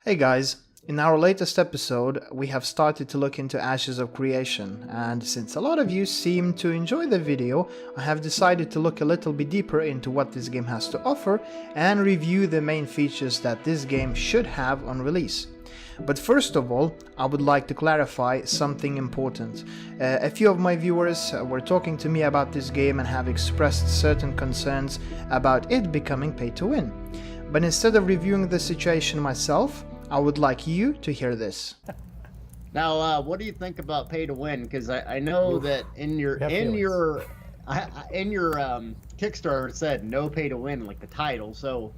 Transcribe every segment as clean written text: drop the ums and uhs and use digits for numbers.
Hey guys, in our latest episode we have started to look into Ashes of Creation, and since a lot of you seem to enjoy the video, I have decided to look a little bit deeper into what this game has to offer and review the main features that this game should have on release. But first of all, I would like to clarify something important. A few of my viewers were talking to me about this game and have expressed certain concerns about it becoming pay to win. But instead of reviewing the situation myself, I would like you to hear this. Now, what do you think about pay to win? Because I know that in your Kickstarter it said no pay to win, like the title. So,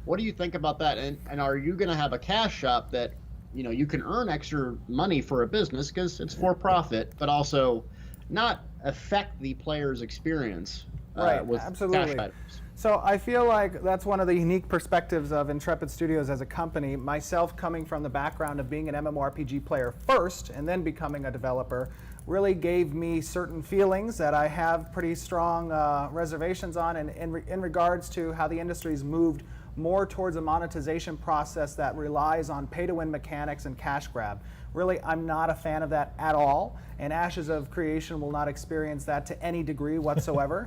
what do you think about that? And are you going to have a cash shop that you can earn extra money for a business because it's for profit, but also not affect the player's experience with absolutely. cash items? So I feel like that's one of the unique perspectives of Intrepid Studios as a company. Myself, coming from the background of being an MMORPG player first and then becoming a developer, really gave me certain feelings that I have pretty strong reservations on in regards to how the industry's moved more towards a monetization process that relies on pay-to-win mechanics and cash grab. Really, I'm not a fan of that at all, and Ashes of Creation will not experience that to any degree whatsoever.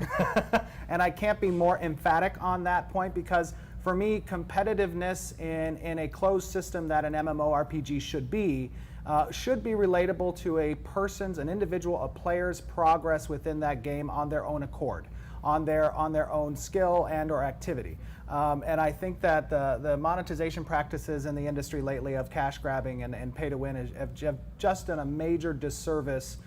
And I can't be more emphatic on that point because, for me, competitiveness in a closed system that an MMORPG should be relatable to an individual, a player's progress within that game on their own accord, on their own skill and or activity. And I think that the monetization practices in the industry lately of cash grabbing and pay to win have just done a major disservice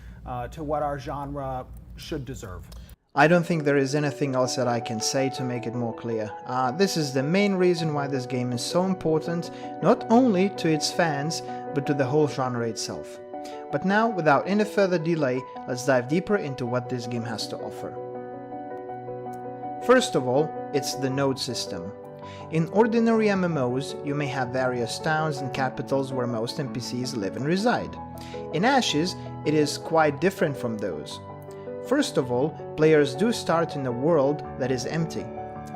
to what our genre should deserve. I don't think there is anything else that I can say to make it more clear. This is the main reason why this game is so important, not only to its fans, but to the whole genre itself. But now, without any further delay, let's dive deeper into what this game has to offer. First of all, it's the node system. In ordinary MMOs, you may have various towns and capitals where most NPCs live and reside. In Ashes, it is quite different from those. First of all, players do start in a world that is empty,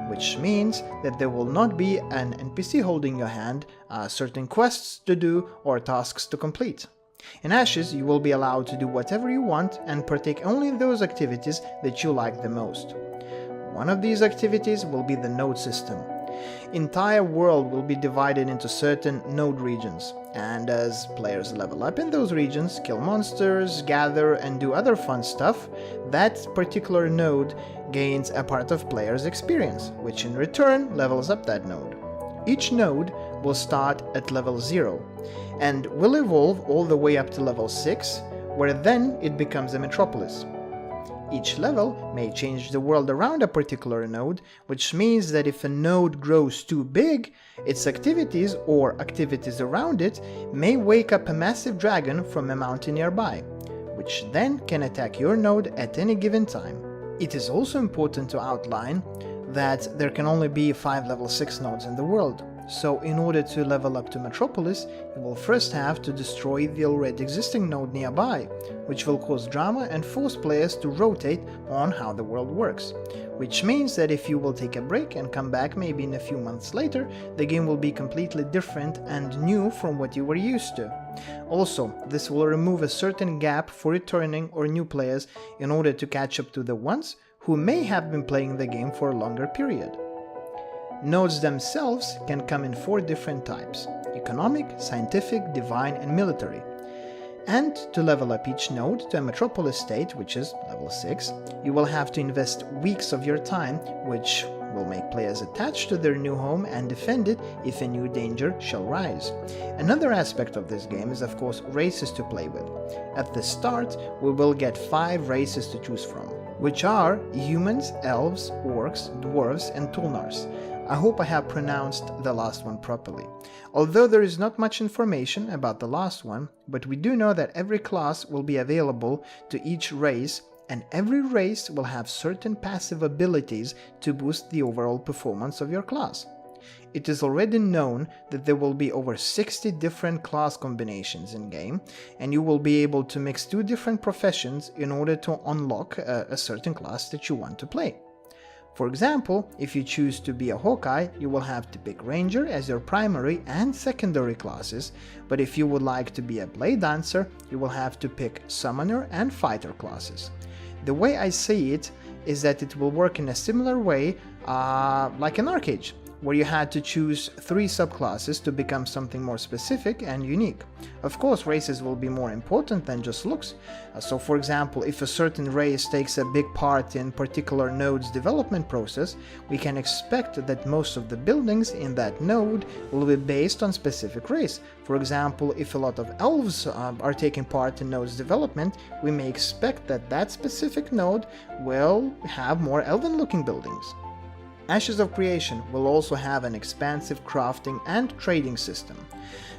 which means that there will not be an NPC holding your hand, certain quests to do or tasks to complete. In Ashes, you will be allowed to do whatever you want and partake only in those activities that you like the most. One of these activities will be the node system. Entire world will be divided into certain node regions, and as players level up in those regions, kill monsters, gather and do other fun stuff, that particular node gains a part of players' experience, which in return levels up that node. Each node will start at level 0, and will evolve all the way up to level 6, where then it becomes a metropolis. Each level may change the world around a particular node, which means that if a node grows too big, its activities or activities around it may wake up a massive dragon from a mountain nearby, which then can attack your node at any given time. It is also important to outline that there can only be 5 level 6 nodes in the world. So in order to level up to Metropolis, you will first have to destroy the already existing node nearby, which will cause drama and force players to rotate on how the world works. Which means that if you will take a break and come back maybe in a few months later, the game will be completely different and new from what you were used to. Also, this will remove a certain gap for returning or new players in order to catch up to the ones who may have been playing the game for a longer period. Nodes themselves can come in 4 different types: economic, scientific, divine and military. And to level up each node to a metropolis state, which is level 6, you will have to invest weeks of your time, which will make players attached to their new home and defend it if a new danger shall rise. Another aspect of this game is of course races to play with. At the start, we will get 5 races to choose from, which are humans, elves, orcs, dwarves and tulnars. I hope I have pronounced the last one properly. Although there is not much information about the last one, but we do know that every class will be available to each race, and every race will have certain passive abilities to boost the overall performance of your class. It is already known that there will be over 60 different class combinations in-game, and you will be able to mix 2 different professions in order to unlock a certain class that you want to play. For example, if you choose to be a Hawkeye, you will have to pick Ranger as your primary and secondary classes, but if you would like to be a Blade Dancer, you will have to pick Summoner and Fighter classes. The way I see it is that it will work in a similar way like an arcade, where you had to choose 3 subclasses to become something more specific and unique. Of course, races will be more important than just looks. So for example, if a certain race takes a big part in particular node's development process, we can expect that most of the buildings in that node will be based on specific race. For example, if a lot of elves are taking part in node's development, we may expect that that specific node will have more elven-looking buildings. Ashes of Creation will also have an expansive crafting and trading system.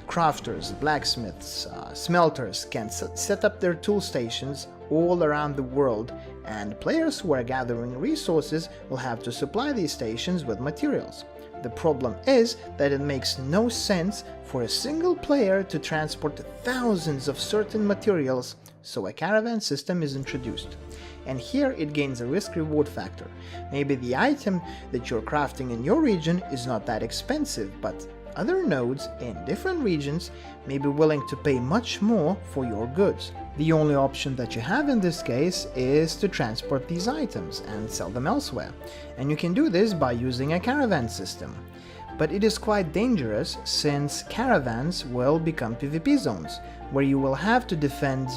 Crafters, blacksmiths, smelters can set up their tool stations all around the world, and players who are gathering resources will have to supply these stations with materials. The problem is that it makes no sense for a single player to transport thousands of certain materials, so a caravan system is introduced. And here it gains a risk-reward factor. Maybe the item that you're crafting in your region is not that expensive, but other nodes in different regions may be willing to pay much more for your goods. The only option that you have in this case is to transport these items and sell them elsewhere, and you can do this by using a caravan system. But it is quite dangerous, since caravans will become PvP zones, where you will have to defend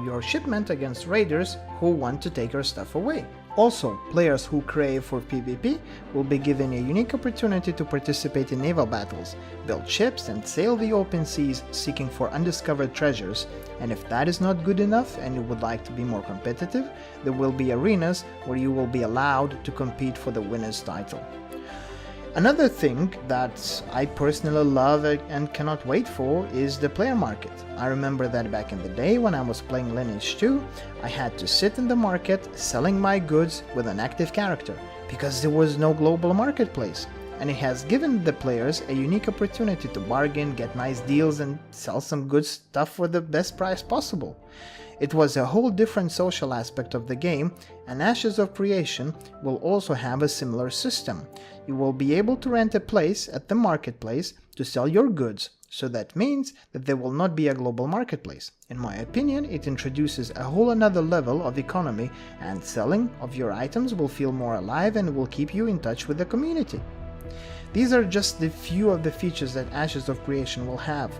your shipment against raiders who want to take your stuff away. Also, players who crave for PvP will be given a unique opportunity to participate in naval battles, build ships and sail the open seas seeking for undiscovered treasures, and if that is not good enough and you would like to be more competitive, there will be arenas where you will be allowed to compete for the winner's title. Another thing that I personally love and cannot wait for is the player market. I remember that back in the day when I was playing Lineage 2, I had to sit in the market selling my goods with an active character, because there was no global marketplace, and it has given the players a unique opportunity to bargain, get nice deals and sell some good stuff for the best price possible. It was a whole different social aspect of the game, and Ashes of Creation will also have a similar system. You will be able to rent a place at the marketplace to sell your goods, so that means that there will not be a global marketplace. In my opinion, it introduces a whole another level of economy, and selling of your items will feel more alive and will keep you in touch with the community. These are just the few of the features that Ashes of Creation will have,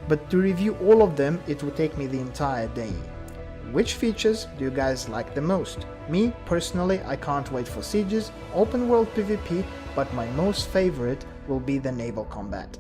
but to review all of them it would take me the entire day. Which features do you guys like the most? Me, personally, I can't wait for sieges, open world PvP, but my most favorite will be the naval combat.